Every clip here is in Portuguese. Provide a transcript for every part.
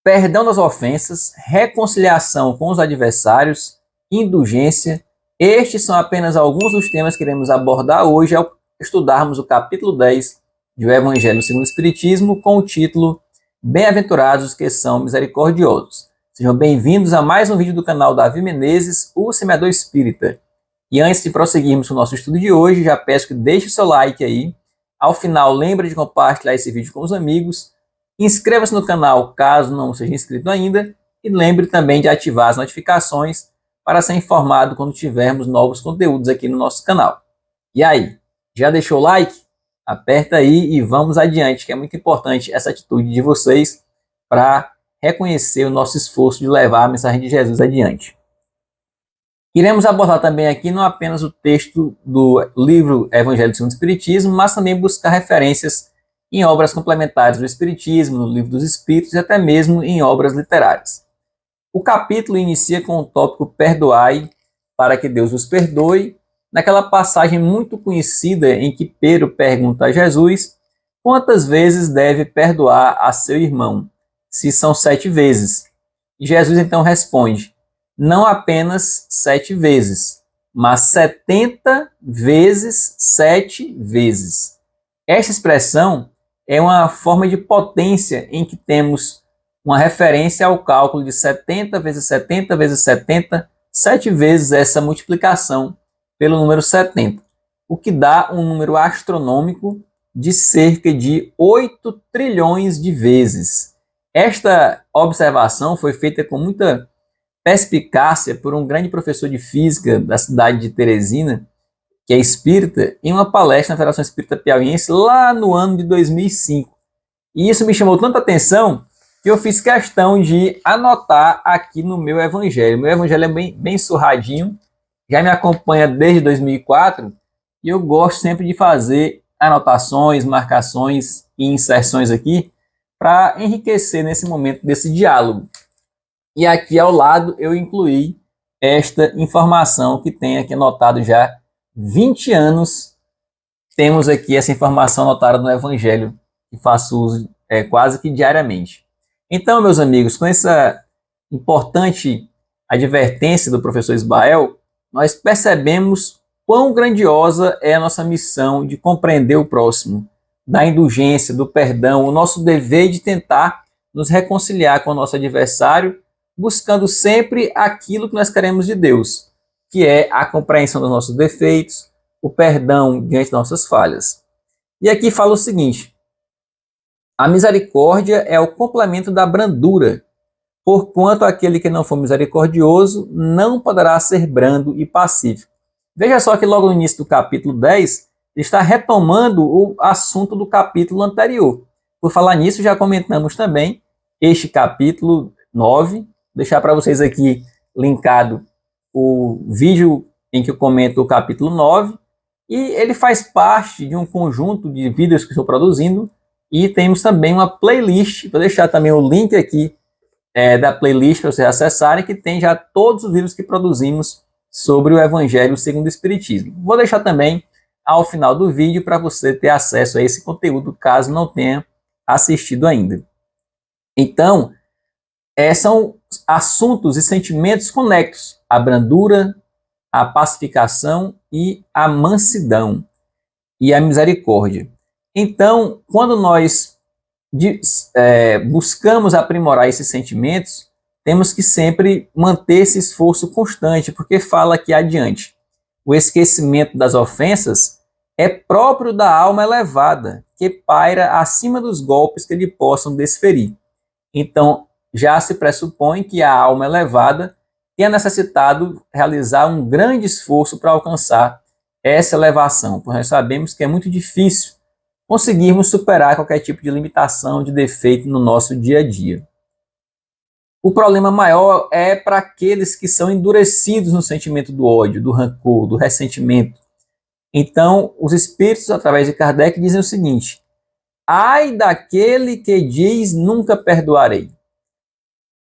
perdão das ofensas, reconciliação com os adversários, indulgência. Estes são apenas alguns dos temas que iremos abordar hoje ao estudarmos o capítulo 10 do Evangelho segundo o Espiritismo, com o título Bem-aventurados os que são misericordiosos. Sejam bem-vindos a mais um vídeo do canal Davi Menezes, o Semeador Espírita. E antes de prosseguirmos com o nosso estudo de hoje, já peço que deixe o seu like aí. Ao final, lembre de compartilhar esse vídeo com os amigos. Inscreva-se no canal caso não seja inscrito ainda. E lembre também de ativar as notificações para ser informado quando tivermos novos conteúdos aqui no nosso canal. E aí, já deixou o like? Aperta aí e vamos adiante, que é muito importante essa atitude de vocês para reconhecer o nosso esforço de levar a mensagem de Jesus adiante. Iremos abordar também aqui não apenas o texto do livro Evangelho segundo o Espiritismo, mas também buscar referências em obras complementares do Espiritismo, no Livro dos Espíritos e até mesmo em obras literárias. O capítulo inicia com o tópico Perdoai para que Deus vos perdoe, naquela passagem muito conhecida em que Pedro pergunta a Jesus quantas vezes deve perdoar a seu irmão, se são 7 vezes. E Jesus então responde, não apenas 7 vezes, mas 70 vezes 7 vezes. Esta expressão é uma forma de potência em que temos uma referência ao cálculo de 70 vezes 70 vezes 70, 7 vezes essa multiplicação pelo número 70, o que dá um número astronômico de cerca de 8 trilhões de vezes. Esta observação foi feita com muita perspicácia por um grande professor de física da cidade de Teresina, que é espírita, em uma palestra na Federação Espírita Piauiense lá no ano de 2005. E isso me chamou tanta atenção que eu fiz questão de anotar aqui no meu evangelho. Meu evangelho é bem surradinho, já me acompanha desde 2004 e eu gosto sempre de fazer anotações, marcações e inserções aqui para enriquecer nesse momento desse diálogo. E aqui ao lado eu incluí esta informação que tem aqui anotado já 20 anos. Temos aqui essa informação anotada no Evangelho, que faço uso quase que diariamente. Então, meus amigos, com essa importante advertência do professor Isbael, nós percebemos quão grandiosa é a nossa missão de compreender o próximo, da indulgência, do perdão, o nosso dever de tentar nos reconciliar com o nosso adversário, buscando sempre aquilo que nós queremos de Deus, que é a compreensão dos nossos defeitos, o perdão diante das nossas falhas. E aqui fala o seguinte, a misericórdia é o complemento da brandura, porquanto aquele que não for misericordioso não poderá ser brando e pacífico. Veja só que logo no início do capítulo 10, está retomando o assunto do capítulo anterior. Por falar nisso, já comentamos também este capítulo 9, vou deixar para vocês aqui linkado o vídeo em que eu comento o capítulo 9, e ele faz parte de um conjunto de vídeos que estou produzindo, e temos também uma playlist, vou deixar também o link aqui da playlist para vocês acessarem, que tem já todos os vídeos que produzimos sobre o Evangelho segundo o Espiritismo. Vou deixar também ao final do vídeo para você ter acesso a esse conteúdo, caso não tenha assistido ainda. Então, são assuntos e sentimentos conectos, a brandura, a pacificação e a mansidão e a misericórdia. Então, quando nós buscamos aprimorar esses sentimentos, temos que sempre manter esse esforço constante, porque fala aqui adiante, o esquecimento das ofensas é próprio da alma elevada, que paira acima dos golpes que lhe possam desferir. Então, já se pressupõe que a alma elevada tenha necessitado realizar um grande esforço para alcançar essa elevação, pois nós sabemos que é muito difícil conseguirmos superar qualquer tipo de limitação, de defeito no nosso dia a dia. O problema maior é para aqueles que são endurecidos no sentimento do ódio, do rancor, do ressentimento. Então, os espíritos, através de Kardec, dizem o seguinte, ai daquele que diz nunca perdoarei.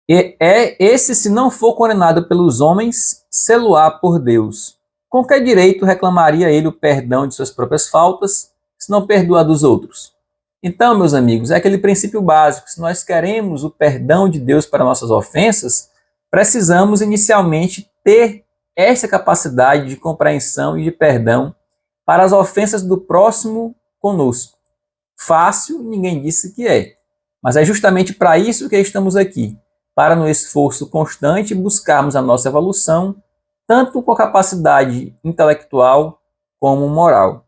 Esse, se não for condenado pelos homens, sê-lo-á por Deus. Com que direito reclamaria ele o perdão de suas próprias faltas, se não perdoa dos outros? Então, meus amigos, é aquele princípio básico. Se nós queremos o perdão de Deus para nossas ofensas, precisamos inicialmente ter essa capacidade de compreensão e de perdão para as ofensas do próximo conosco. Fácil, ninguém disse que é, mas é justamente para isso que estamos aqui, para no esforço constante buscarmos a nossa evolução, tanto com a capacidade intelectual como moral.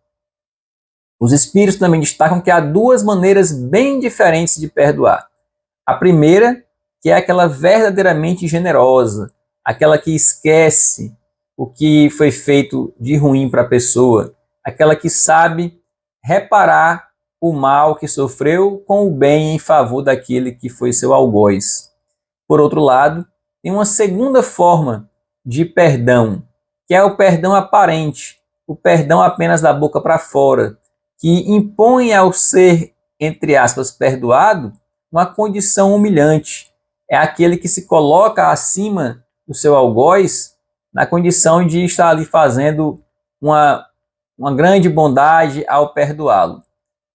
Os espíritos também destacam que há duas maneiras bem diferentes de perdoar. A primeira, que é aquela verdadeiramente generosa, aquela que esquece o que foi feito de ruim para a pessoa, aquela que sabe reparar o mal que sofreu com o bem em favor daquele que foi seu algoz. Por outro lado, tem uma segunda forma de perdão, que é o perdão aparente, o perdão apenas da boca para fora, que impõe ao ser, entre aspas, perdoado, uma condição humilhante. É aquele que se coloca acima do seu algoz na condição de estar ali fazendo uma grande bondade ao perdoá-lo.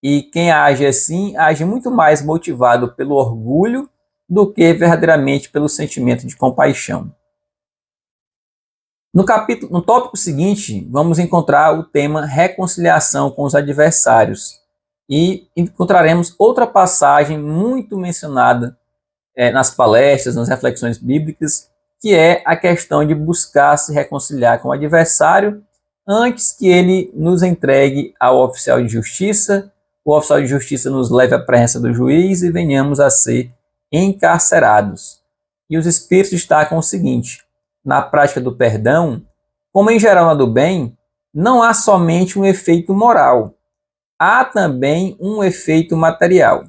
E quem age assim, age muito mais motivado pelo orgulho do que verdadeiramente pelo sentimento de compaixão. No tópico seguinte, vamos encontrar o tema reconciliação com os adversários. E encontraremos outra passagem muito mencionada nas palestras, nas reflexões bíblicas, que é a questão de buscar se reconciliar com o adversário antes que ele nos entregue ao oficial de justiça, o oficial de justiça nos leve à presença do juiz e venhamos a ser encarcerados. E os espíritos destacam o seguinte: na prática do perdão, como em geral na do bem, não há somente um efeito moral, há também um efeito material.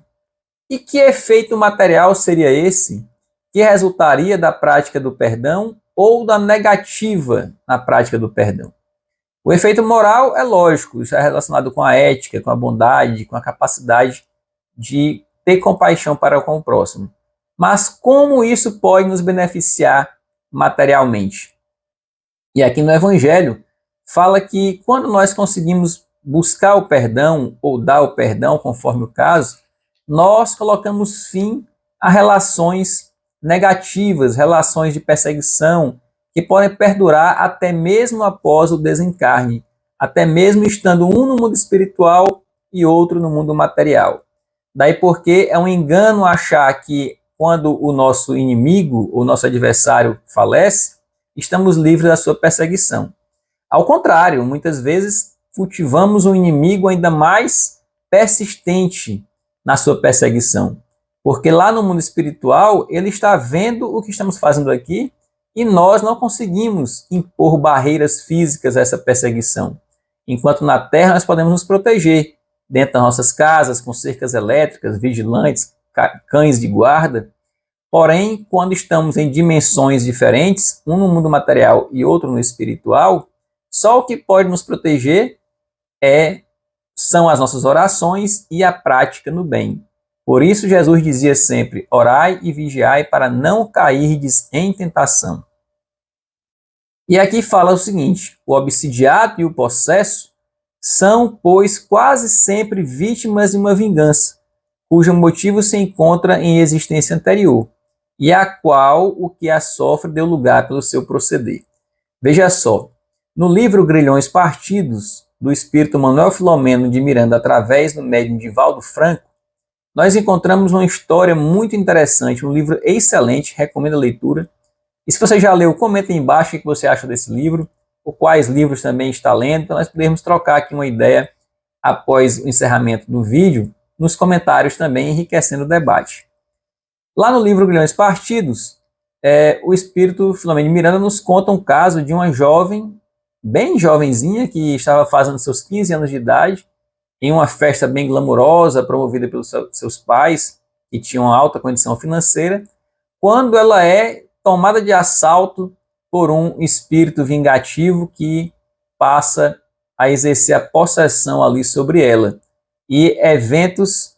E que efeito material seria esse que resultaria da prática do perdão ou da negativa na prática do perdão? O efeito moral é lógico, isso é relacionado com a ética, com a bondade, com a capacidade de ter compaixão para com o próximo. Mas como isso pode nos beneficiar materialmente? E aqui no Evangelho fala que quando nós conseguimos buscar o perdão ou dar o perdão, conforme o caso, nós colocamos fim a relações negativas, relações de perseguição, que podem perdurar até mesmo após o desencarne, até mesmo estando um no mundo espiritual e outro no mundo material. Daí porque é um engano achar que quando o nosso inimigo, o nosso adversário falece, estamos livres da sua perseguição. Ao contrário, muitas vezes cultivamos um inimigo ainda mais persistente na sua perseguição, porque lá no mundo espiritual ele está vendo o que estamos fazendo aqui e nós não conseguimos impor barreiras físicas a essa perseguição. Enquanto na Terra nós podemos nos proteger dentro das nossas casas, com cercas elétricas, vigilantes, cães de guarda. Porém, quando estamos em dimensões diferentes, um no mundo material e outro no espiritual, só o que pode nos proteger são as nossas orações e a prática no bem. Por isso Jesus dizia sempre: orai e vigiai para não cairdes em tentação. E aqui fala o seguinte: o obsidiado e o possesso são, pois, quase sempre vítimas de uma vingança, cujo motivo se encontra em existência anterior, e a qual o que a sofre deu lugar pelo seu proceder. Veja só, no livro Grilhões Partidos, do espírito Manuel Filomeno de Miranda, através do médium Divaldo Franco, nós encontramos uma história muito interessante, um livro excelente, recomendo a leitura. E se você já leu, comenta aí embaixo o que você acha desse livro, ou quais livros também está lendo, para nós podermos trocar aqui uma ideia após o encerramento do vídeo, nos comentários também, enriquecendo o debate. Lá no livro Grilhões Partidos, o espírito Filomeno de Miranda nos conta um caso de uma jovem, bem jovenzinha, que estava fazendo seus 15 anos de idade, em uma festa bem glamurosa, promovida pelos seus pais, que tinham alta condição financeira, quando ela é tomada de assalto por um espírito vingativo que passa a exercer a possessão ali sobre ela. E eventos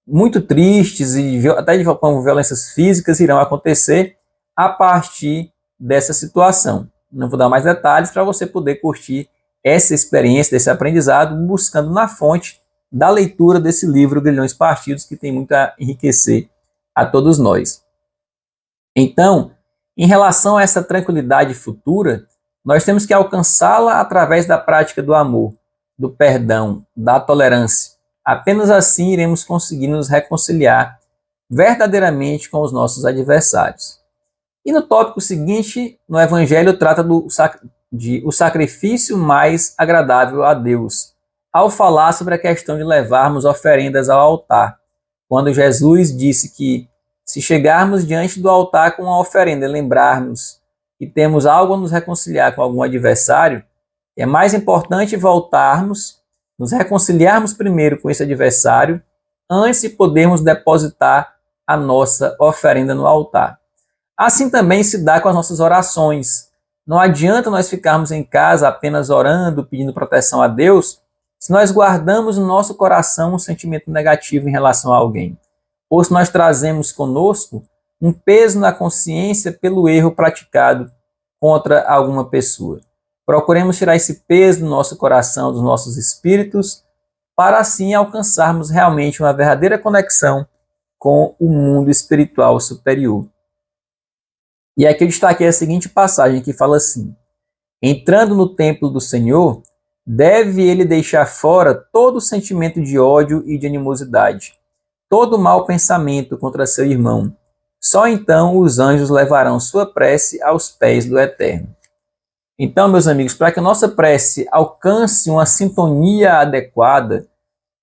muito tristes e até com violências físicas irão acontecer a partir dessa situação. Não vou dar mais detalhes para você poder curtir essa experiência, desse aprendizado, buscando na fonte da leitura desse livro, Grilhões Partidos, que tem muito a enriquecer a todos nós. Então, em relação a essa tranquilidade futura, nós temos que alcançá-la através da prática do amor, do perdão, da tolerância. Apenas assim iremos conseguir nos reconciliar verdadeiramente com os nossos adversários. E no tópico seguinte, no Evangelho, trata o sacrifício mais agradável a Deus, ao falar sobre a questão de levarmos oferendas ao altar, quando Jesus disse que se chegarmos diante do altar com uma oferenda e lembrarmos que temos algo a nos reconciliar com algum adversário, é mais importante voltarmos, nos reconciliarmos primeiro com esse adversário, antes de podermos depositar a nossa oferenda no altar. Assim também se dá com as nossas orações. Não adianta nós ficarmos em casa apenas orando, pedindo proteção a Deus, se nós guardamos no nosso coração um sentimento negativo em relação a alguém. Ou se nós trazemos conosco um peso na consciência pelo erro praticado contra alguma pessoa. Procuremos tirar esse peso do nosso coração, dos nossos espíritos, para assim alcançarmos realmente uma verdadeira conexão com o mundo espiritual superior. E aqui eu destaquei a seguinte passagem que fala assim: entrando no templo do Senhor, deve ele deixar fora todo sentimento de ódio e de animosidade, todo mau pensamento contra seu irmão. Só então os anjos levarão sua prece aos pés do Eterno. Então, meus amigos, para que a nossa prece alcance uma sintonia adequada,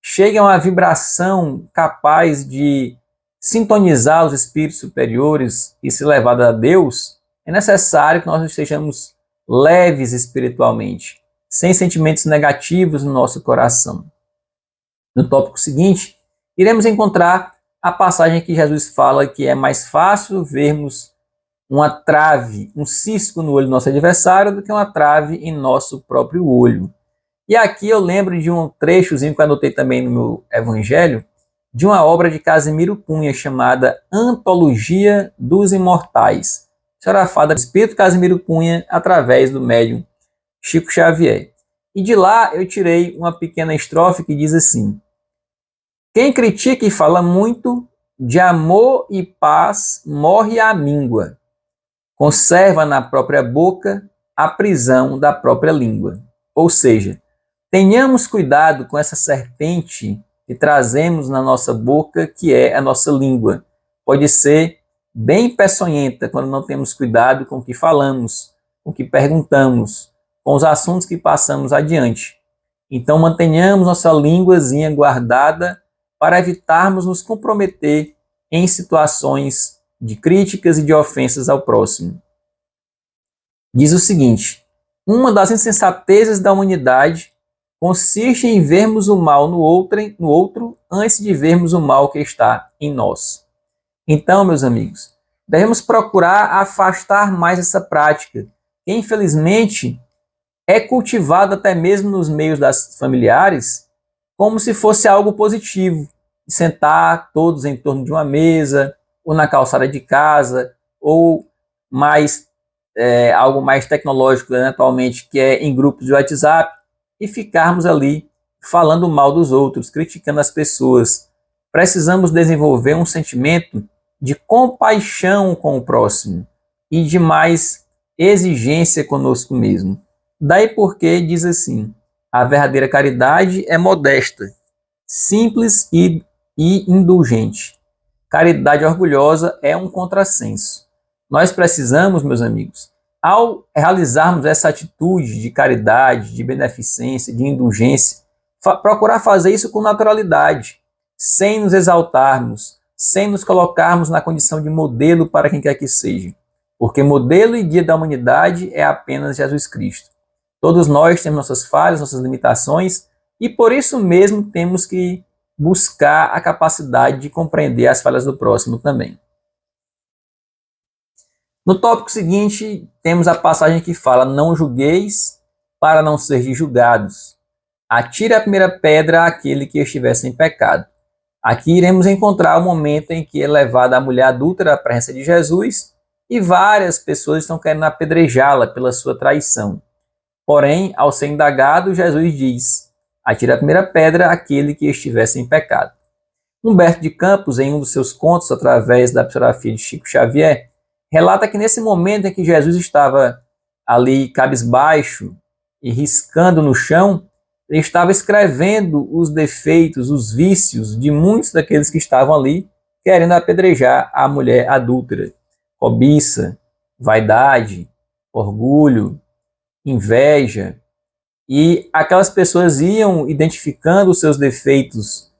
chegue a uma vibração capaz de sintonizar os espíritos superiores e se levar a Deus, é necessário que nós estejamos leves espiritualmente, sem sentimentos negativos no nosso coração. No tópico seguinte, iremos encontrar a passagem que Jesus fala que é mais fácil vermos uma trave, um cisco no olho do nosso adversário do que uma trave em nosso próprio olho. E aqui eu lembro de um trechozinho que eu anotei também no meu evangelho, de uma obra de Casimiro Cunha chamada Antologia dos Imortais, psicografada do Espírito Casimiro Cunha através do médium Chico Xavier. E de lá eu tirei uma pequena estrofe que diz assim: quem critica e fala muito, de amor e paz morre à míngua, conserva na própria boca a prisão da própria língua. Ou seja, tenhamos cuidado com essa serpente que trazemos na nossa boca, que é a nossa língua. Pode ser bem peçonhenta quando não temos cuidado com o que falamos, com o que perguntamos, com os assuntos que passamos adiante. Então mantenhamos nossa línguazinha guardada para evitarmos nos comprometer em situações de críticas e de ofensas ao próximo. Diz o seguinte: uma das insensatezes da humanidade consiste em vermos o mal no outro antes de vermos o mal que está em nós. Então, meus amigos, devemos procurar afastar mais essa prática, que infelizmente é cultivada até mesmo nos meios das familiares, como se fosse algo positivo. Sentar todos em torno de uma mesa, ou na calçada de casa, ou algo mais tecnológico, né, atualmente, que é em grupos de WhatsApp, e ficarmos ali falando mal dos outros, criticando as pessoas. Precisamos desenvolver um sentimento de compaixão com o próximo e de mais exigência conosco mesmo. Daí porque diz assim: a verdadeira caridade é modesta, simples e indulgente. Caridade orgulhosa é um contrassenso. Nós precisamos, meus amigos, ao realizarmos essa atitude de caridade, de beneficência, de indulgência, procurar fazer isso com naturalidade, sem nos exaltarmos, sem nos colocarmos na condição de modelo para quem quer que seja. Porque modelo e guia da humanidade é apenas Jesus Cristo. Todos nós temos nossas falhas, nossas limitações, e por isso mesmo temos que buscar a capacidade de compreender as falhas do próximo também. No tópico seguinte, temos a passagem que fala: não julgueis para não seres julgados. Atire a primeira pedra àquele que estiver sem pecado. Aqui iremos encontrar o momento em que é levada a mulher adúltera à presença de Jesus e várias pessoas estão querendo apedrejá-la pela sua traição. Porém, ao ser indagado, Jesus diz: Atire a primeira pedra aquele que estivesse em pecado. Humberto de Campos, em um dos seus contos, através da psicografia de Chico Xavier, relata que nesse momento em que Jesus estava ali cabisbaixo e riscando no chão, ele estava escrevendo os defeitos, os vícios de muitos daqueles que estavam ali querendo apedrejar a mulher adúltera. Cobiça, vaidade, orgulho, inveja. E aquelas pessoas iam identificando os seus defeitos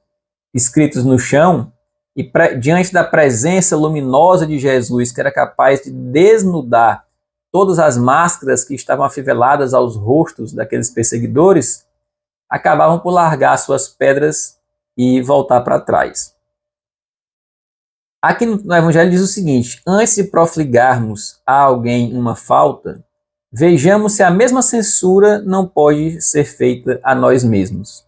escritos no chão e diante da presença luminosa de Jesus, que era capaz de desnudar todas as máscaras que estavam afiveladas aos rostos daqueles perseguidores, acabavam por largar suas pedras e voltar para trás. Aqui no Evangelho diz o seguinte: antes de profligarmos a alguém uma falta, vejamos se a mesma censura não pode ser feita a nós mesmos.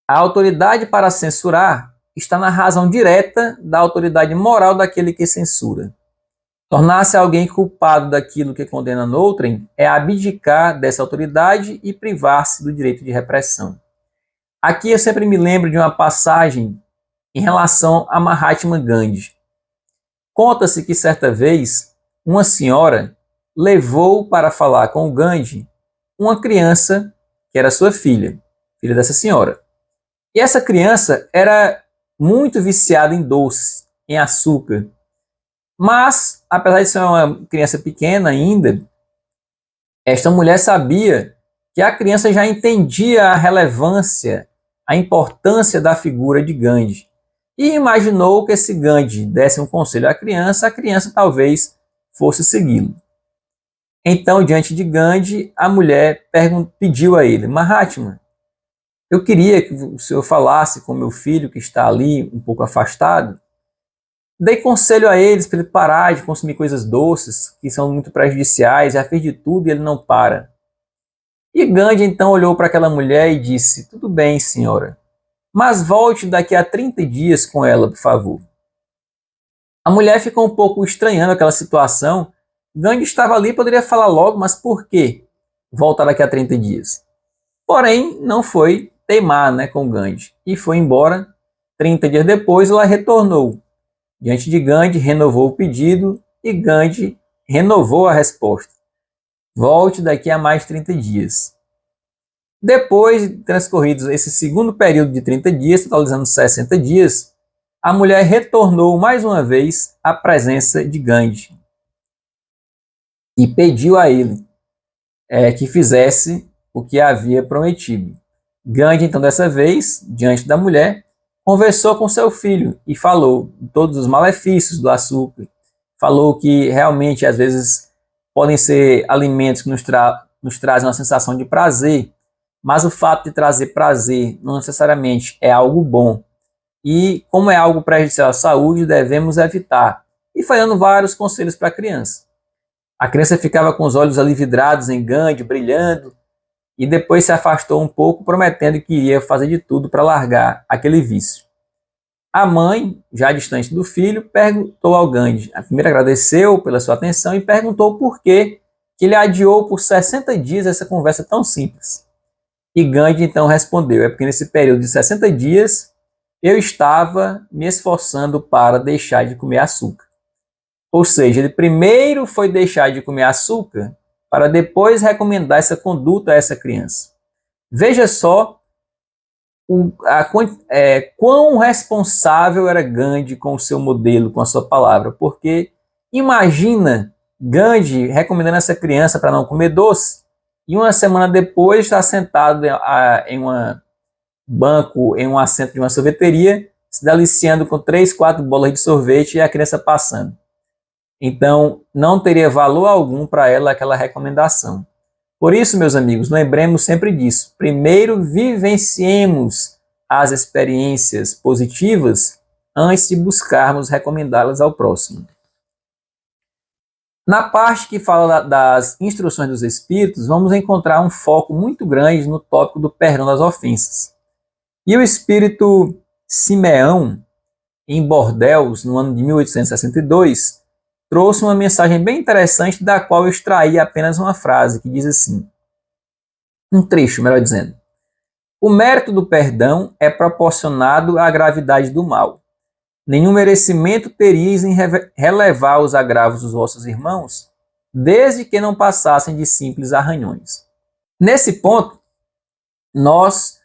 A autoridade para censurar está na razão direta da autoridade moral daquele que censura. Tornar-se alguém culpado daquilo que condena noutrem é abdicar dessa autoridade e privar-se do direito de repressão. Aqui eu sempre me lembro de uma passagem em relação a Mahatma Gandhi. Conta-se que certa vez uma senhora levou para falar com o Gandhi uma criança que era sua filha dessa senhora. E essa criança era muito viciada em doce, em açúcar. Mas, apesar de ser uma criança pequena ainda, esta mulher sabia que a criança já entendia a relevância, a importância da figura de Gandhi. E imaginou que se Gandhi desse um conselho à criança, a criança talvez fosse segui-lo. Então, diante de Gandhi, a mulher pediu a ele: Mahatma, eu queria que o senhor falasse com meu filho que está ali um pouco afastado. Dei conselho a eles para ele parar de consumir coisas doces, que são muito prejudiciais, já fez de tudo e ele não para. E Gandhi então olhou para aquela mulher e disse: tudo bem, senhora, mas volte daqui a 30 dias com ela, por favor. A mulher ficou um pouco estranhando aquela situação. Gandhi estava ali, poderia falar logo, mas por que voltar daqui a 30 dias? Porém, não foi teimar com Gandhi e foi embora. 30 dias depois, ela retornou. Diante de Gandhi, renovou o pedido e Gandhi renovou a resposta: volte daqui a mais 30 dias. Depois de transcorridos esse segundo período de 30 dias, totalizando 60 dias, a mulher retornou mais uma vez à presença de Gandhi e pediu a ele que fizesse o que havia prometido. Gandhi, então, dessa vez, diante da mulher, conversou com seu filho e falou de todos os malefícios do açúcar. Falou que realmente, às vezes, podem ser alimentos que nos trazem uma sensação de prazer, mas o fato de trazer prazer não necessariamente é algo bom. E, como é algo prejudicial à saúde, devemos evitar. E foi dando vários conselhos para a criança. A criança ficava com os olhos ali vidrados em Gandhi, brilhando, e depois se afastou um pouco, prometendo que iria fazer de tudo para largar aquele vício. A mãe, já distante do filho, perguntou ao Gandhi. A primeira agradeceu pela sua atenção e perguntou por que ele adiou por 60 dias essa conversa tão simples. E Gandhi então respondeu: é porque nesse período de 60 dias eu estava me esforçando para deixar de comer açúcar. Ou seja, ele primeiro foi deixar de comer açúcar para depois recomendar essa conduta a essa criança. Veja só quão responsável era Gandhi com o seu modelo, com a sua palavra, porque imagina Gandhi recomendando essa criança para não comer doce e uma semana depois está sentado em um banco, em um assento de uma sorveteria, se deliciando com 3, 4 bolas de sorvete e a criança passando. Então, não teria valor algum para ela aquela recomendação. Por isso, meus amigos, lembremos sempre disso. Primeiro, vivenciemos as experiências positivas antes de buscarmos recomendá-las ao próximo. Na parte que fala das instruções dos Espíritos, vamos encontrar um foco muito grande no tópico do perdão das ofensas. E o Espírito Simeão, em Bordeaux, no ano de 1862, trouxe uma mensagem bem interessante, da qual eu extraí apenas uma frase, que diz assim, um trecho, melhor dizendo: O mérito do perdão é proporcionado à gravidade do mal. Nenhum merecimento teríeis em relevar os agravos dos vossos irmãos, desde que não passassem de simples arranhões. Nesse ponto, nós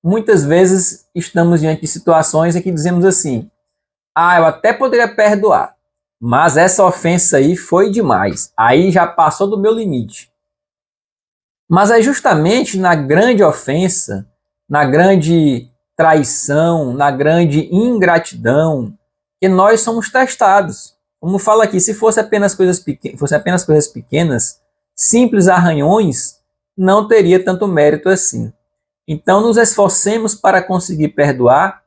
muitas vezes estamos diante de situações em que dizemos assim: eu até poderia perdoar, mas essa ofensa aí foi demais, aí já passou do meu limite. Mas é justamente na grande ofensa, na grande traição, na grande ingratidão, que nós somos testados. Como fala aqui, se fosse apenas coisas pequenas, simples arranhões, não teria tanto mérito assim. Então nos esforcemos para conseguir perdoar,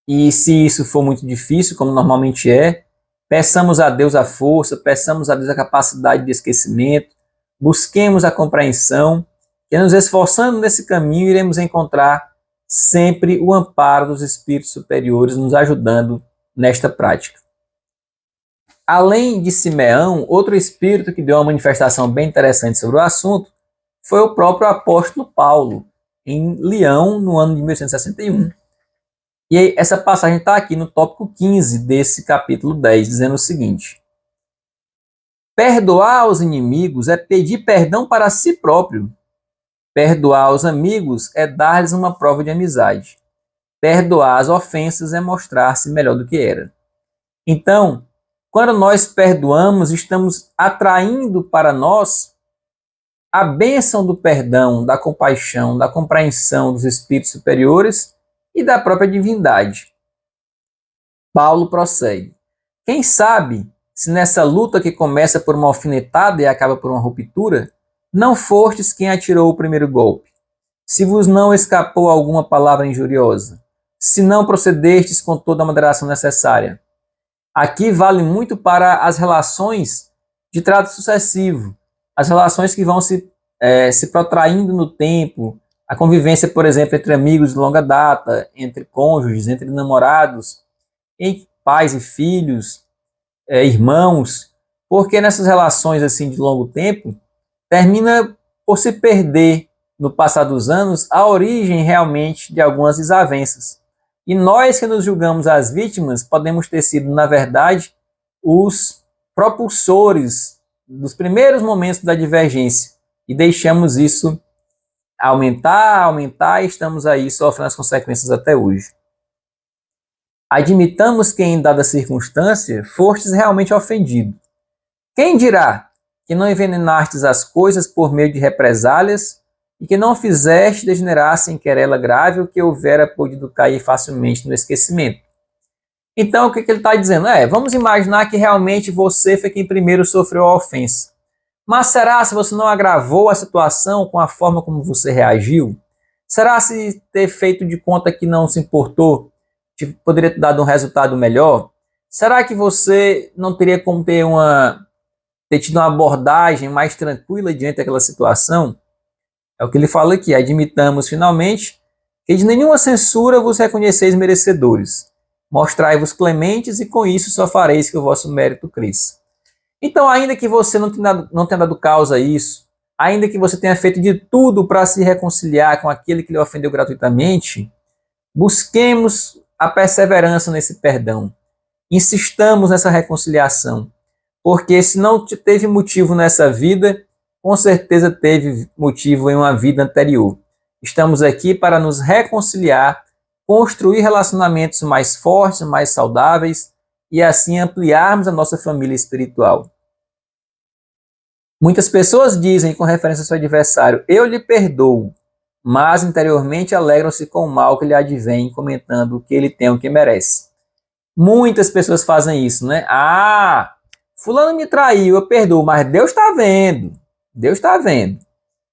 e se isso for muito difícil, como normalmente é, peçamos a Deus a força, peçamos a Deus a capacidade de esquecimento, busquemos a compreensão, e nos esforçando nesse caminho iremos encontrar sempre o amparo dos espíritos superiores nos ajudando nesta prática. Além de Simeão, outro espírito que deu uma manifestação bem interessante sobre o assunto foi o próprio apóstolo Paulo, em Leão, no ano de 1861. E aí, essa passagem está aqui no tópico 15 desse capítulo 10, dizendo o seguinte: perdoar aos inimigos é pedir perdão para si próprio. Perdoar aos amigos é dar-lhes uma prova de amizade. Perdoar as ofensas é mostrar-se melhor do que era. Então, quando nós perdoamos, estamos atraindo para nós a bênção do perdão, da compaixão, da compreensão dos espíritos superiores e da própria divindade. Paulo prossegue: quem sabe se nessa luta que começa por uma alfinetada e acaba por uma ruptura, não fostes quem atirou o primeiro golpe? Se vos não escapou alguma palavra injuriosa? Se não procedestes com toda a moderação necessária? Aqui vale muito para as relações de trato sucessivo, as relações que vão se protraindo no tempo, a convivência, por exemplo, entre amigos de longa data, entre cônjuges, entre namorados, entre pais e filhos, irmãos, porque nessas relações assim de longo tempo, termina por se perder, no passar dos anos, a origem realmente de algumas desavenças. E nós que nos julgamos as vítimas, podemos ter sido, na verdade, os propulsores dos primeiros momentos da divergência. E deixamos isso aumentar, e estamos aí sofrendo as consequências até hoje. Admitamos que em dada circunstância fostes realmente ofendido. Quem dirá que não envenenastes as coisas por meio de represálias e que não fizeste degenerar-se em querela grave o que houvera podido cair facilmente no esquecimento? Então, o que ele está dizendo? Vamos imaginar que realmente você foi quem primeiro sofreu a ofensa. Mas será se você não agravou a situação com a forma como você reagiu? Será se ter feito de conta que não se importou poderia ter dado um resultado melhor? Será que você não teria como ter tido uma abordagem mais tranquila diante daquela situação? É o que ele fala aqui: admitamos finalmente que de nenhuma censura vos reconheceis merecedores. Mostrai-vos clementes e com isso só fareis que o vosso mérito cresça. Então, ainda que você não tenha dado causa a isso, ainda que você tenha feito de tudo para se reconciliar com aquele que lhe ofendeu gratuitamente, busquemos a perseverança nesse perdão. Insistamos nessa reconciliação, porque se não teve motivo nessa vida, com certeza teve motivo em uma vida anterior. Estamos aqui para nos reconciliar, construir relacionamentos mais fortes, mais saudáveis e assim ampliarmos a nossa família espiritual. Muitas pessoas dizem, com referência ao seu adversário: eu lhe perdoo, mas interiormente alegram-se com o mal que lhe advém, comentando que ele tem o que merece. Muitas pessoas fazem isso, né? Fulano me traiu, eu perdoo, mas Deus está vendo. Deus está vendo.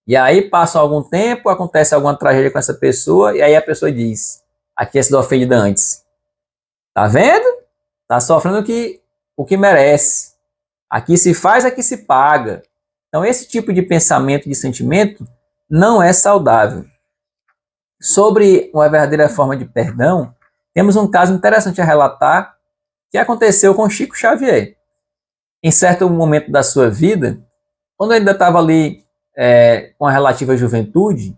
E aí passa algum tempo, acontece alguma tragédia com essa pessoa, e aí a pessoa diz: a que tinha sido ofendida antes. Tá vendo? Tá sofrendo o que merece. Aqui se faz, aqui se paga. Então esse tipo de pensamento, de sentimento, não é saudável. Sobre uma verdadeira forma de perdão, temos um caso interessante a relatar que aconteceu com Chico Xavier. Em certo momento da sua vida, quando ele ainda estava ali com a relativa juventude,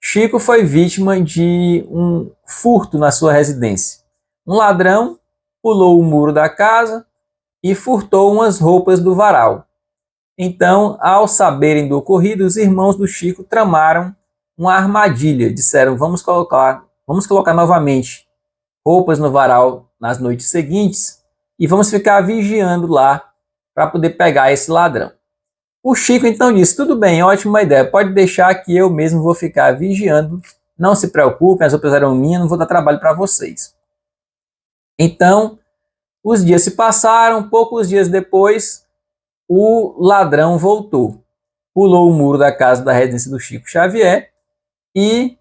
Chico foi vítima de um furto na sua residência. Um ladrão pulou o muro da casa e furtou umas roupas do varal. Então, ao saberem do ocorrido, os irmãos do Chico tramaram uma armadilha. Disseram: vamos colocar novamente roupas no varal nas noites seguintes e vamos ficar vigiando lá para poder pegar esse ladrão. O Chico então disse: tudo bem, ótima ideia, pode deixar que eu mesmo vou ficar vigiando, não se preocupem, as roupas eram minhas, não vou dar trabalho para vocês. Então, os dias se passaram, poucos dias depois, o ladrão voltou, pulou o muro da casa da residência do Chico Xavier e,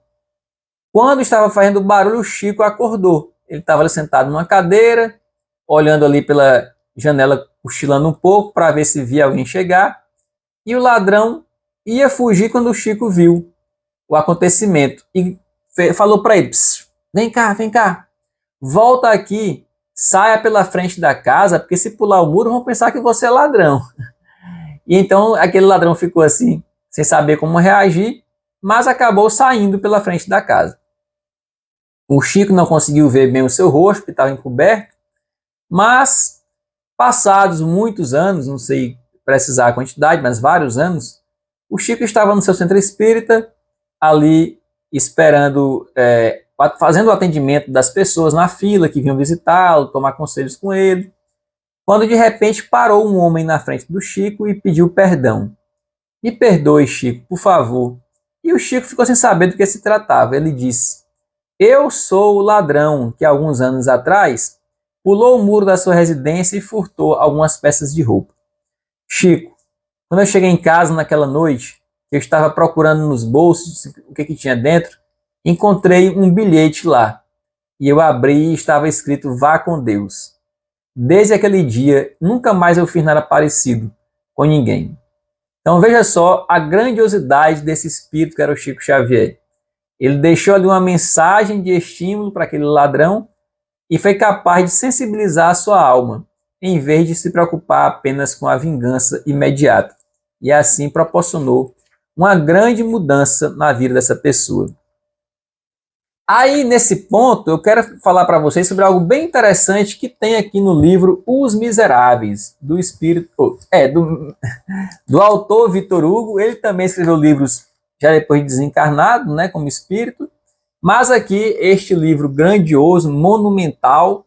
quando estava fazendo barulho, o Chico acordou. Ele estava ali sentado numa cadeira, olhando ali pela janela, cochilando um pouco para ver se via alguém chegar. E o ladrão ia fugir quando o Chico viu o acontecimento e falou para ele: vem cá, volta aqui, saia pela frente da casa, porque se pular o muro vão pensar que você é ladrão. E então aquele ladrão ficou assim, sem saber como reagir, mas acabou saindo pela frente da casa. O Chico não conseguiu ver bem o seu rosto, porque estava encoberto, mas passados muitos anos, não sei precisar a quantidade, mas vários anos, o Chico estava no seu centro espírita, ali esperando, fazendo o atendimento das pessoas na fila que vinham visitá-lo, tomar conselhos com ele, quando de repente parou um homem na frente do Chico e pediu perdão. Me perdoe, Chico, por favor. E o Chico ficou sem saber do que se tratava. Ele disse: eu sou o ladrão que alguns anos atrás pulou o muro da sua residência e furtou algumas peças de roupa. Chico, quando eu cheguei em casa naquela noite, eu estava procurando nos bolsos o que tinha dentro, encontrei um bilhete lá. E eu abri e estava escrito: vá com Deus. Desde aquele dia, nunca mais eu fiz nada parecido com ninguém. Então veja só a grandiosidade desse espírito que era o Chico Xavier. Ele deixou ali uma mensagem de estímulo para aquele ladrão e foi capaz de sensibilizar a sua alma, em vez de se preocupar apenas com a vingança imediata. E assim proporcionou uma grande mudança na vida dessa pessoa. Aí, nesse ponto, eu quero falar para vocês sobre algo bem interessante que tem aqui no livro Os Miseráveis, do espírito, do autor Victor Hugo. Ele também escreveu livros já depois de desencarnado, né, como espírito. Mas aqui, este livro grandioso, monumental,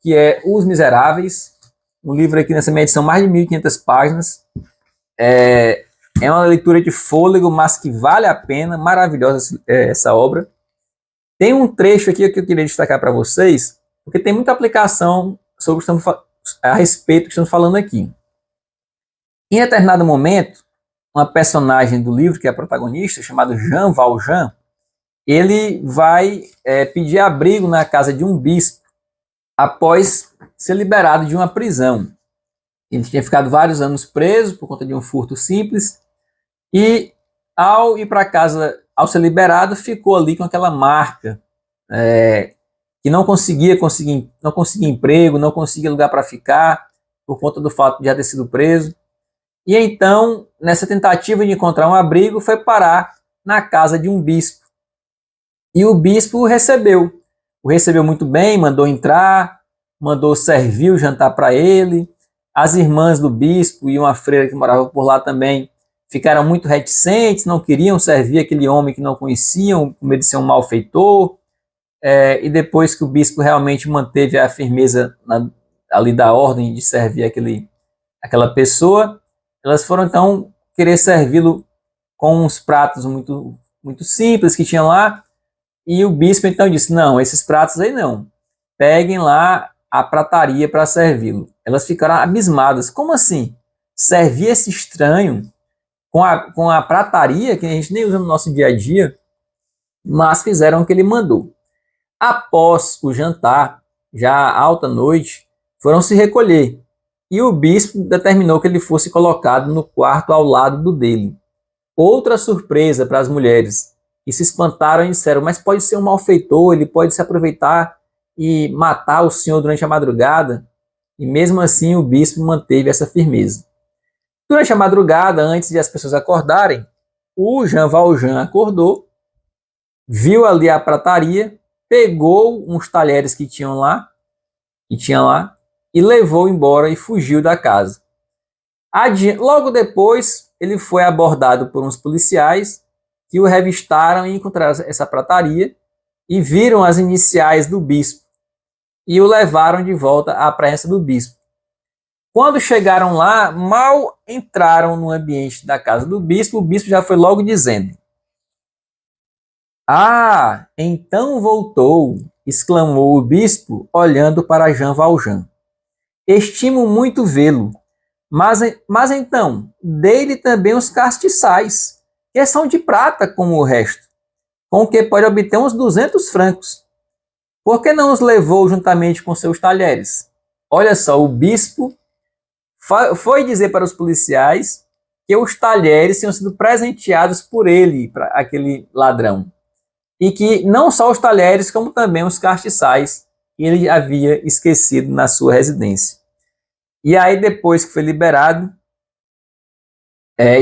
que é Os Miseráveis, um livro aqui nessa minha edição, mais de 1.500 páginas. É uma leitura de fôlego, mas que vale a pena, maravilhosa essa obra. Tem um trecho aqui que eu queria destacar para vocês, porque tem muita aplicação sobre a respeito do que estamos falando aqui. Em determinado momento, uma personagem do livro, que é a protagonista, chamado Jean Valjean, ele vai pedir abrigo na casa de um bispo após ser liberado de uma prisão. Ele tinha ficado vários anos preso por conta de um furto simples e, ao ir para casa, ao ser liberado, ficou ali com aquela marca, que não conseguia emprego, não conseguia lugar para ficar por conta do fato de já ter sido preso. E então, nessa tentativa de encontrar um abrigo, foi parar na casa de um bispo. E o bispo o recebeu muito bem, mandou entrar, mandou servir o jantar para ele. As irmãs do bispo e uma freira que morava por lá também ficaram muito reticentes, não queriam servir aquele homem que não conheciam, com medo de ser um malfeitor. E depois que o bispo realmente manteve a firmeza ali da ordem de servir aquela pessoa, elas foram então querer servi-lo com uns pratos muito, muito simples que tinham lá. E o bispo então disse: não, esses pratos aí não, peguem lá a prataria para servi-lo. Elas ficaram abismadas. Como assim? Servir esse estranho com a prataria, que a gente nem usa no nosso dia a dia, mas fizeram o que ele mandou. Após o jantar, já alta noite, foram se recolher. E o bispo determinou que ele fosse colocado no quarto ao lado do dele. Outra surpresa para as mulheres, que se espantaram e disseram: mas pode ser um malfeitor, ele pode se aproveitar e matar o senhor durante a madrugada. E mesmo assim o bispo manteve essa firmeza. Durante a madrugada, antes de as pessoas acordarem, o Jean Valjean acordou viu ali a prataria, pegou uns talheres que tinha lá, e levou embora e fugiu da casa. Logo depois, ele foi abordado por uns policiais que o revistaram e encontraram essa prataria e viram as iniciais do bispo e o levaram de volta à presença do bispo. Quando chegaram lá, mal entraram no ambiente da casa do bispo, o bispo já foi logo dizendo: "Ah, então voltou", exclamou o bispo, olhando para Jean Valjean. "Estimo muito vê-lo, mas então, dê-lhe também os castiçais, que são de prata como o resto, com o que pode obter uns 200 francos. Por que não os levou juntamente com seus talheres?" Olha só, o bispo foi dizer para os policiais que os talheres tinham sido presenteados por ele, para aquele ladrão. E que não só os talheres, como também os castiçais que ele havia esquecido na sua residência. E aí, depois que foi liberado,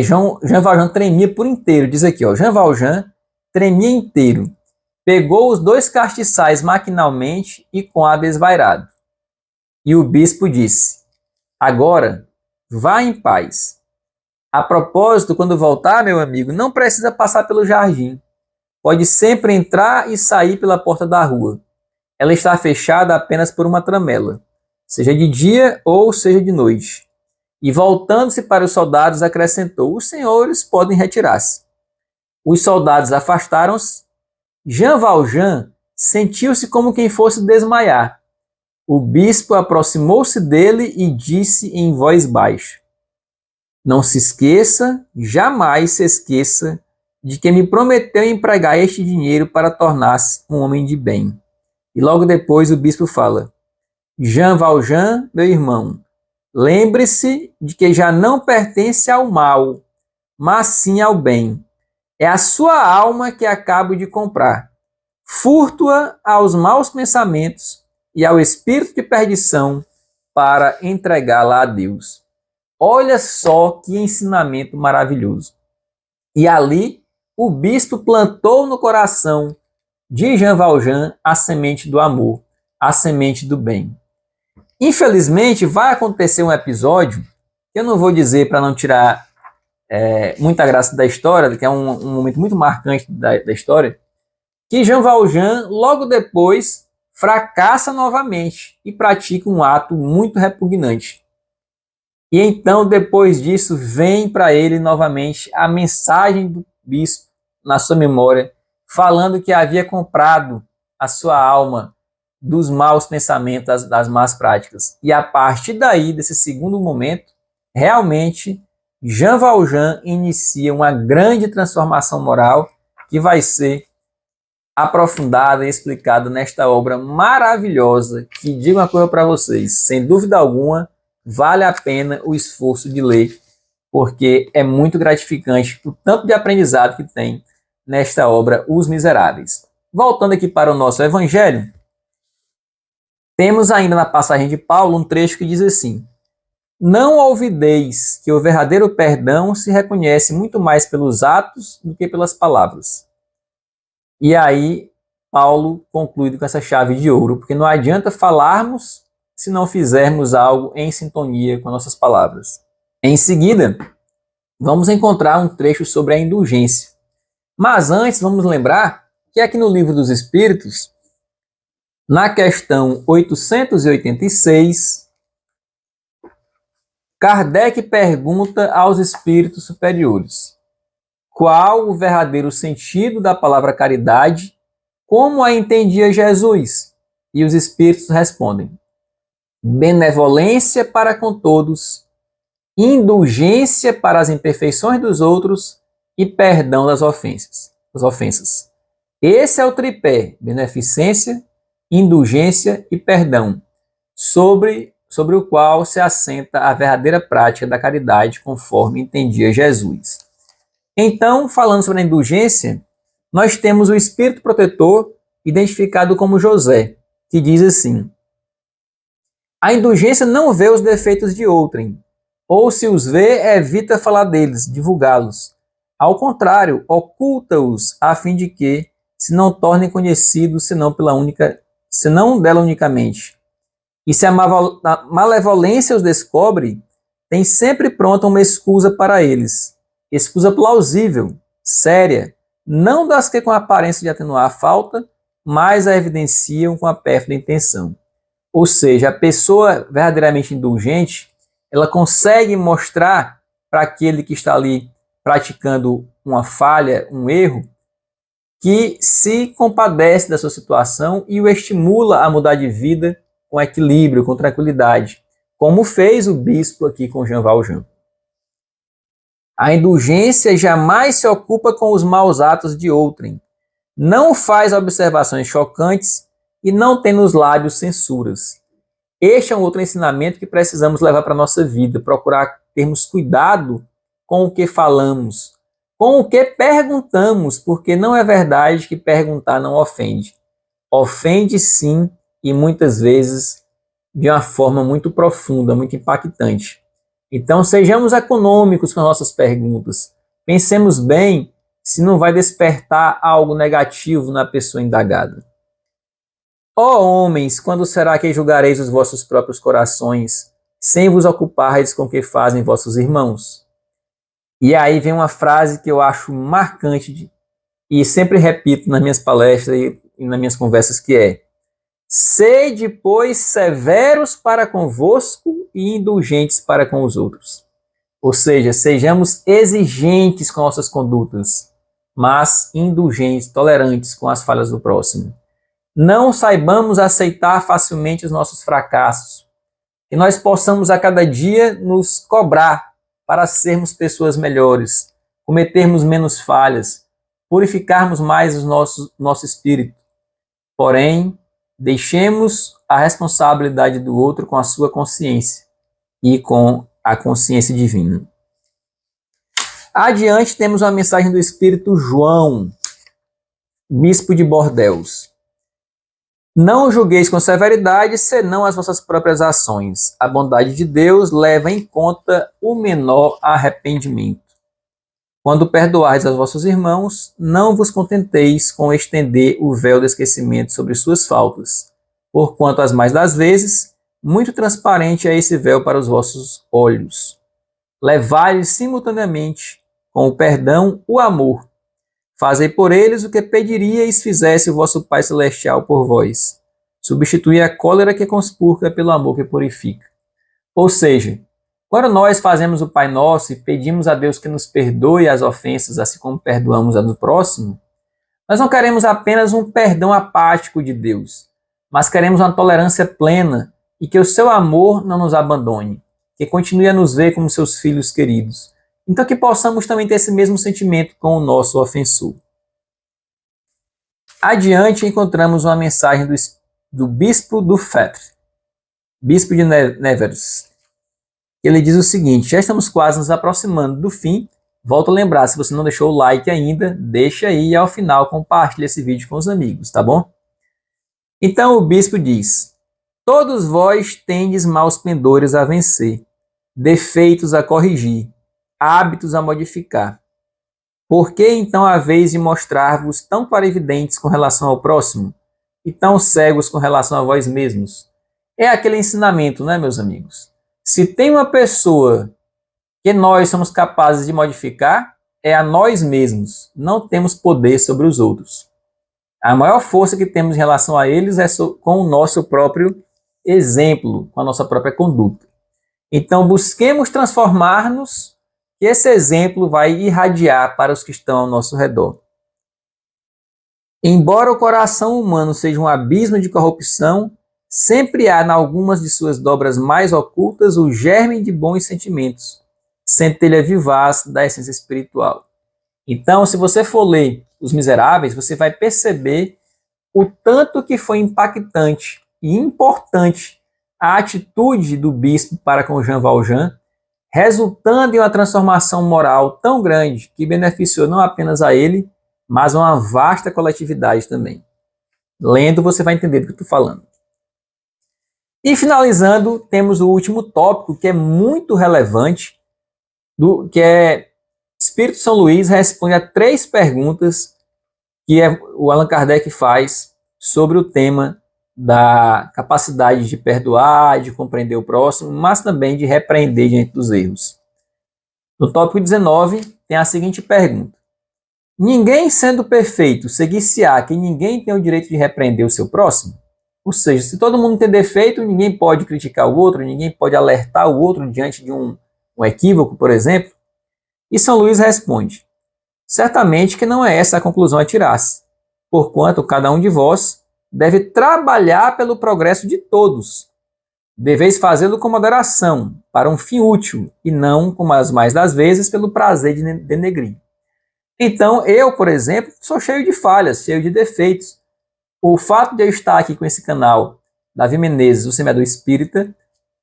Jean Valjean tremia por inteiro. Diz aqui, ó, Jean Valjean tremia inteiro. Pegou os 2 castiçais maquinalmente e com ar desvairado. E o bispo disse: "Agora, vá em paz. A propósito, quando voltar, meu amigo, não precisa passar pelo jardim. Pode sempre entrar e sair pela porta da rua. Ela está fechada apenas por uma tramela, seja de dia ou seja de noite." E voltando-se para os soldados, acrescentou: "Os senhores podem retirar-se." Os soldados afastaram-se. Jean Valjean sentiu-se como quem fosse desmaiar. O bispo aproximou-se dele e disse em voz baixa: "Não se esqueça, jamais se esqueça, de que me prometeu empregar este dinheiro para tornar-se um homem de bem." E logo depois o bispo fala: "Jean Valjean, meu irmão, lembre-se de que já não pertence ao mal, mas sim ao bem. É a sua alma que acabo de comprar. Furto-a aos maus pensamentos e ao espírito de perdição para entregá-la a Deus." Olha só que ensinamento maravilhoso. E ali o bispo plantou no coração de Jean Valjean a semente do amor, a semente do bem. Infelizmente, vai acontecer um episódio, que eu não vou dizer para não tirar muita graça da história, que é um momento muito marcante da história, que Jean Valjean, logo depois, fracassa novamente e pratica um ato muito repugnante. E então, depois disso, vem para ele novamente a mensagem do bispo na sua memória, falando que havia comprado a sua alma dos maus pensamentos, das más práticas. E a partir daí, desse segundo momento, realmente, Jean Valjean inicia uma grande transformação moral que vai ser aprofundada e explicada nesta obra maravilhosa, que, digo uma coisa para vocês, sem dúvida alguma, vale a pena o esforço de ler, porque é muito gratificante o tanto de aprendizado que tem nesta obra Os Miseráveis. Voltando aqui para o nosso evangelho, temos ainda na passagem de Paulo um trecho que diz assim: "Não olvideis que o verdadeiro perdão se reconhece muito mais pelos atos do que pelas palavras." E aí Paulo conclui com essa chave de ouro, porque não adianta falarmos se não fizermos algo em sintonia com nossas palavras. Em seguida, vamos encontrar um trecho sobre a indulgência. Mas antes, vamos lembrar que aqui no Livro dos Espíritos, na questão 886, Kardec pergunta aos espíritos superiores: qual o verdadeiro sentido da palavra caridade, como a entendia Jesus? E os espíritos respondem: benevolência para com todos, indulgência para as imperfeições dos outros e perdão das ofensas. Esse é o tripé: beneficência, indulgência e perdão, sobre o qual se assenta a verdadeira prática da caridade, conforme entendia Jesus. Então, falando sobre a indulgência, nós temos o espírito protetor identificado como José, que diz assim: a indulgência não vê os defeitos de outrem, ou se os vê, evita falar deles, divulgá-los. Ao contrário, oculta-os, a fim de que, se não tornem conhecidos, senão dela unicamente. E se a malevolência os descobre, tem sempre pronta uma escusa para eles. Escusa plausível, séria, não das que com a aparência de atenuar a falta, mas a evidenciam com a pérfida intenção. Ou seja, a pessoa verdadeiramente indulgente, ela consegue mostrar para aquele que está ali praticando uma falha, um erro, que se compadece da sua situação e o estimula a mudar de vida com equilíbrio, com tranquilidade, como fez o bispo aqui com Jean Valjean. A indulgência jamais se ocupa com os maus atos de outrem, não faz observações chocantes e não tem nos lábios censuras. Este é um outro ensinamento que precisamos levar para a nossa vida, procurar termos cuidado com o que falamos, com o que perguntamos, porque não é verdade que perguntar não ofende. Ofende sim, e muitas vezes de uma forma muito profunda, muito impactante. Então sejamos econômicos com nossas perguntas. Pensemos bem se não vai despertar algo negativo na pessoa indagada. Ó homens, quando será que julgareis os vossos próprios corações, sem vos ocupardes com o que fazem vossos irmãos? E aí vem uma frase que eu acho marcante e sempre repito nas minhas palestras e nas minhas conversas, que é: sede, pois, severos para convosco e indulgentes para com os outros. Ou seja, sejamos exigentes com nossas condutas, mas indulgentes, tolerantes com as falhas do próximo. Não saibamos aceitar facilmente os nossos fracassos, que nós possamos a cada dia nos cobrar para sermos pessoas melhores, cometermos menos falhas, purificarmos mais o nosso espírito. Porém, deixemos a responsabilidade do outro com a sua consciência e com a consciência divina. Adiante temos uma mensagem do Espírito João, bispo de Bordeaux. Não julgueis com severidade, senão as vossas próprias ações. A bondade de Deus leva em conta o menor arrependimento. Quando perdoardes aos vossos irmãos, não vos contenteis com estender o véu do esquecimento sobre suas faltas, porquanto as mais das vezes, muito transparente é esse véu para os vossos olhos. Levai-lhes simultaneamente, com o perdão, o amor. Fazei por eles o que pediríeis fizesse o vosso Pai Celestial por vós. Substitui a cólera que conspurca pelo amor que purifica. Ou seja, quando nós fazemos o Pai Nosso e pedimos a Deus que nos perdoe as ofensas, assim como perdoamos a do próximo, nós não queremos apenas um perdão apático de Deus, mas queremos uma tolerância plena e que o seu amor não nos abandone, que continue a nos ver como seus filhos queridos. Então que possamos também ter esse mesmo sentimento com o nosso ofensor. Adiante encontramos uma mensagem do bispo do Fetre, bispo de Nevers. Ele diz o seguinte: já estamos quase nos aproximando do fim. Volto a lembrar, se você não deixou o like ainda, deixa aí e ao final compartilha esse vídeo com os amigos, tá bom? Então o bispo diz: todos vós tendes maus pendores a vencer, defeitos a corrigir, hábitos a modificar. Por que então haveis de mostrar-vos tão clarividentes com relação ao próximo e tão cegos com relação a vós mesmos? É aquele ensinamento, né, meus amigos? Se tem uma pessoa que nós somos capazes de modificar, é a nós mesmos. Não temos poder sobre os outros. A maior força que temos em relação a eles é com o nosso próprio exemplo, com a nossa própria conduta. Então busquemos transformar-nos, que esse exemplo vai irradiar para os que estão ao nosso redor. Embora o coração humano seja um abismo de corrupção, sempre há, em algumas de suas dobras mais ocultas, o germe de bons sentimentos, centelha vivaz da essência espiritual. Então, se você for ler Os Miseráveis, você vai perceber o tanto que foi impactante e importante a atitude do bispo para com Jean Valjean, resultando em uma transformação moral tão grande que beneficiou não apenas a ele, mas a uma vasta coletividade também. Lendo, você vai entender do que eu estou falando. E finalizando, temos o último tópico, que é muito relevante, que é Espírito São Luís responde a 3 perguntas que o Allan Kardec faz sobre o tema da capacidade de perdoar, de compreender o próximo, mas também de repreender diante dos erros. No tópico 19, tem a seguinte pergunta: ninguém sendo perfeito, seguir-se-á que ninguém tem o direito de repreender o seu próximo? Ou seja, se todo mundo tem defeito, ninguém pode criticar o outro, ninguém pode alertar o outro diante de um equívoco, por exemplo? E São Luís responde: certamente que não é essa a conclusão a tirar-se, porquanto cada um de vós deve trabalhar pelo progresso de todos. Deveis fazê-lo com moderação, para um fim útil, e não, como as mais das vezes, pelo prazer de denegrir. Então, eu, por exemplo, sou cheio de falhas, cheio de defeitos. O fato de eu estar aqui com esse canal, Davi Menezes, o Semeador Espírita,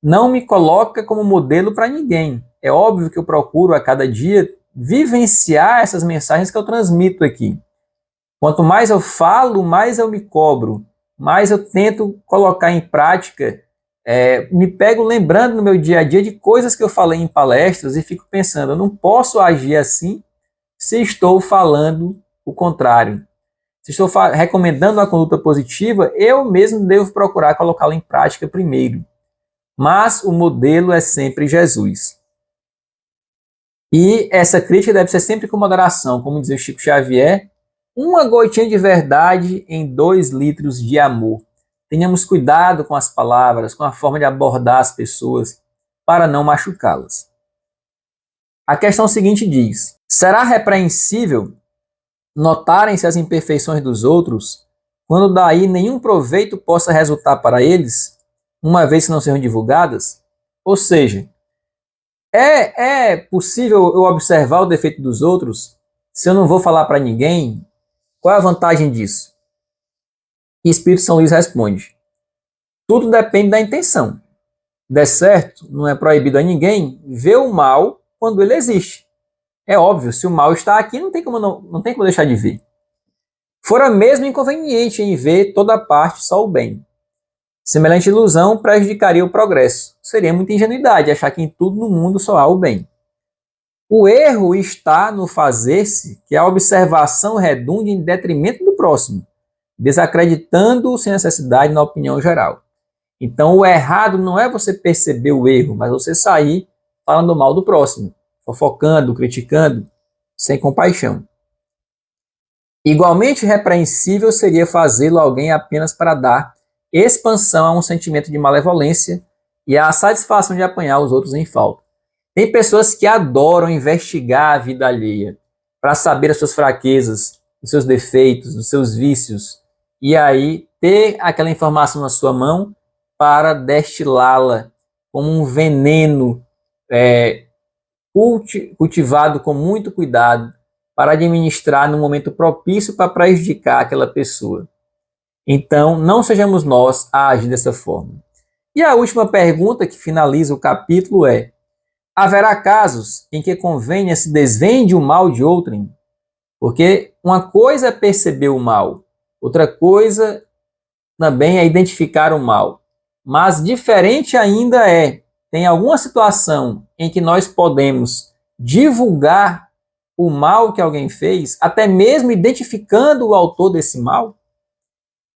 não me coloca como modelo para ninguém. É óbvio que eu procuro a cada dia vivenciar essas mensagens que eu transmito aqui. Quanto mais eu falo, mais eu me cobro, mais eu tento colocar em prática, me pego lembrando no meu dia a dia de coisas que eu falei em palestras e fico pensando, eu não posso agir assim se estou falando o contrário. Se estou recomendando uma conduta positiva, eu mesmo devo procurar colocá-la em prática primeiro. Mas o modelo é sempre Jesus. E essa crítica deve ser sempre com moderação, como dizia o Chico Xavier, uma gotinha de verdade em 2 litros de amor. Tenhamos cuidado com as palavras, com a forma de abordar as pessoas, para não machucá-las. A questão seguinte diz: será repreensível notarem-se as imperfeições dos outros, quando daí nenhum proveito possa resultar para eles, uma vez que não sejam divulgadas? Ou seja, é possível eu observar o defeito dos outros se eu não vou falar para ninguém? Qual é a vantagem disso? E Espírito São Luís responde: tudo depende da intenção. Der certo, não é proibido a ninguém ver o mal quando ele existe. É óbvio, se o mal está aqui, não tem como deixar de ver. Fora mesmo inconveniente em ver toda parte só o bem. Semelhante ilusão prejudicaria o progresso. Seria muita ingenuidade achar que em tudo no mundo só há o bem. O erro está no fazer-se que a observação redunde em detrimento do próximo, desacreditando-o sem necessidade na opinião geral. Então o errado não é você perceber o erro, mas você sair falando mal do próximo, fofocando, criticando, sem compaixão. Igualmente repreensível seria fazê-lo alguém apenas para dar expansão a um sentimento de malevolência e à satisfação de apanhar os outros em falta. Tem pessoas que adoram investigar a vida alheia para saber as suas fraquezas, os seus defeitos, os seus vícios, e aí ter aquela informação na sua mão para destilá-la como um veneno cultivado com muito cuidado para administrar no momento propício para prejudicar aquela pessoa. Então, não sejamos nós a agir dessa forma. E a última pergunta que finaliza o capítulo é: haverá casos em que convenha se desvende o mal de outrem? Porque uma coisa é perceber o mal, outra coisa também é identificar o mal. Mas diferente ainda tem alguma situação em que nós podemos divulgar o mal que alguém fez, até mesmo identificando o autor desse mal?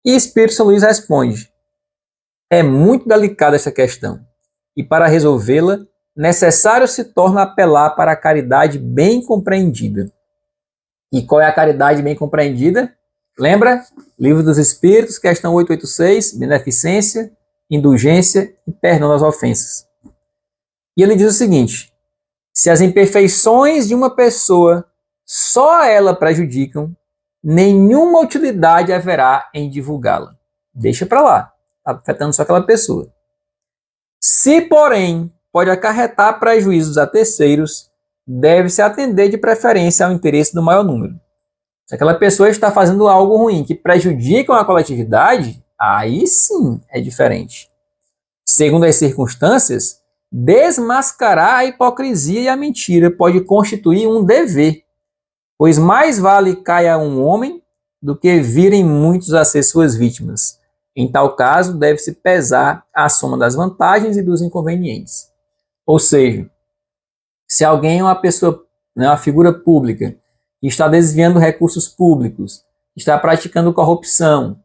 E Espírito São Luís responde: é muito delicada essa questão, e para resolvê-la, necessário se torna apelar para a caridade bem compreendida. E qual é a caridade bem compreendida? Lembra? Livro dos Espíritos, questão 886, beneficência, indulgência e perdão das ofensas. E ele diz o seguinte: se as imperfeições de uma pessoa só ela prejudicam, nenhuma utilidade haverá em divulgá-la. Deixa para lá, afetando só aquela pessoa. Se, porém, pode acarretar prejuízos a terceiros, deve-se atender de preferência ao interesse do maior número. Se aquela pessoa está fazendo algo ruim que prejudica a coletividade, aí sim é diferente. Segundo as circunstâncias, desmascarar a hipocrisia e a mentira pode constituir um dever, pois mais vale caia um homem do que virem muitos a ser suas vítimas. Em tal caso, deve-se pesar a soma das vantagens e dos inconvenientes. Ou seja, se alguém é uma pessoa, uma figura pública, que está desviando recursos públicos, está praticando corrupção,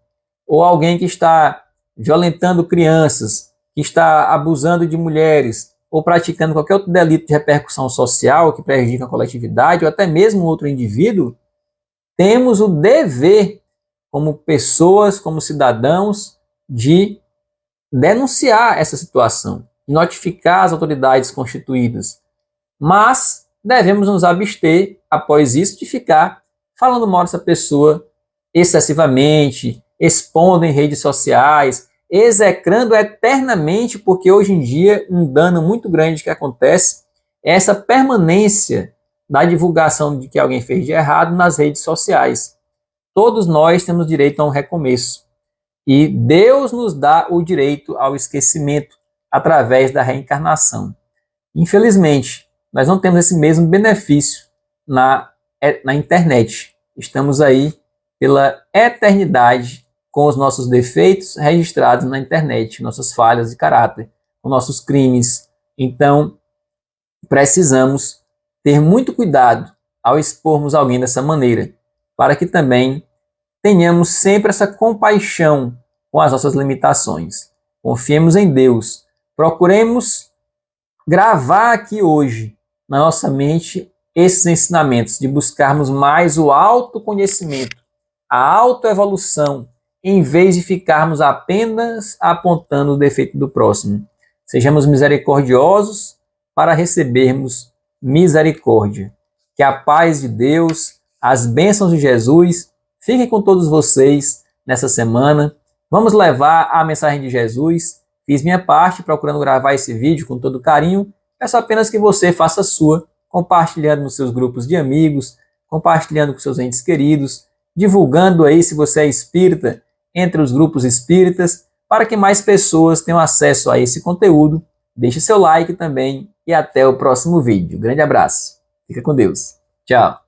ou alguém que está violentando crianças, que está abusando de mulheres, ou praticando qualquer outro delito de repercussão social que prejudica a coletividade, ou até mesmo outro indivíduo, temos o dever, como pessoas, como cidadãos, de denunciar essa situação, notificar as autoridades constituídas. Mas devemos nos abster, após isso, de ficar falando mal dessa pessoa excessivamente, expondo em redes sociais, execrando eternamente, porque hoje em dia um dano muito grande que acontece é essa permanência da divulgação de que alguém fez de errado nas redes sociais. Todos nós temos direito a um recomeço. E Deus nos dá o direito ao esquecimento através da reencarnação. Infelizmente, nós não temos esse mesmo benefício na internet. Estamos aí pela eternidade com os nossos defeitos registrados na internet, nossas falhas de caráter, com nossos crimes. Então, precisamos ter muito cuidado ao expormos alguém dessa maneira, para que também tenhamos sempre essa compaixão com as nossas limitações. Confiemos em Deus. Procuremos gravar aqui hoje, na nossa mente, esses ensinamentos, de buscarmos mais o autoconhecimento, a autoevolução, em vez de ficarmos apenas apontando o defeito do próximo. Sejamos misericordiosos para recebermos misericórdia. Que a paz de Deus, as bênçãos de Jesus, fiquem com todos vocês nessa semana. Vamos levar a mensagem de Jesus. Fiz minha parte procurando gravar esse vídeo com todo carinho. Peço apenas que você faça a sua, compartilhando nos seus grupos de amigos, compartilhando com seus entes queridos, divulgando aí, se você é espírita, entre os grupos espíritas, para que mais pessoas tenham acesso a esse conteúdo. Deixe seu like também e até o próximo vídeo. Grande abraço. Fica com Deus. Tchau.